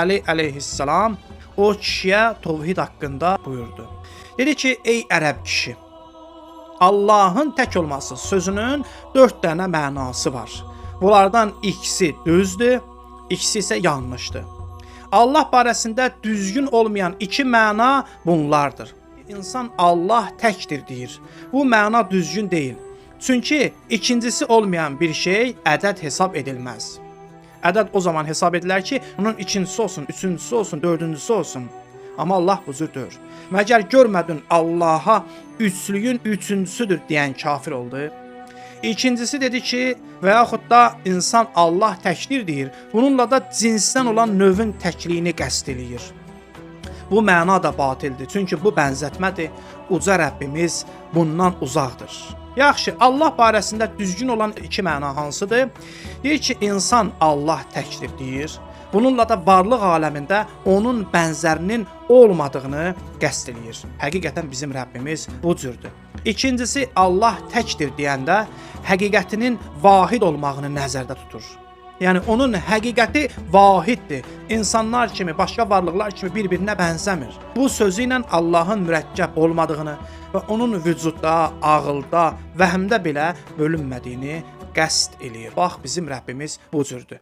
Əli əleyhissalam o kişiyə tövhid haqqında buyurdu. Dedi ki, ey ərəb kişi, Allahın tək olması sözünün 4 dənə mənası var. Bunlardan ikisi düzdür, ikisi isə yanlışdır. Allah barəsində düzgün olmayan 2 məna bunlardır. İnsan Allah təkdir deyir. Bu məna düzgün deyil. Çünki ikincisi olmayan bir şey ədəd hesab edilməz. Ədəd o zaman hesab edilər ki, onun ikincisi olsun, üçüncüsü olsun, dördüncüsü olsun. Amma Allah bu cür deyir. Məgər görmədin Allaha üçlüyün üçüncüsüdür deyən kafir oldu. İkincisi dedi ki, və yaxud da insan Allah təkdir deyir. Bununla da cinsdən olan növün təkliyini qəsd eləyir. Bu məna da batildir. Çünki bu bənzətmədir. Uca Rəbbimiz bundan uzaqdır. Yaxşı, Allah barəsində düzgün olan 2 məna hansıdır? Deyir ki, insan Allah təkdir deyir. Bununla da varlıq aləmində onun bənzərinin olmadığını qəsd eləyir. Həqiqətən bizim Rəbbimiz bu cürdür. İkincisi, Allah təkdir deyəndə həqiqətinin vahid olmağını nəzərdə tutur. Yəni onun həqiqəti vahiddir. İnsanlar kimi, başqa varlıqlar kimi bir-birinə bənzəmir. Bu sözü ilə Allahın mürəkkəb olmadığını və onun vücudda, ağılda, vəhmdə belə bölünmədiyini qəsd eləyir. Bax, bizim Rəbbimiz bu cürdür.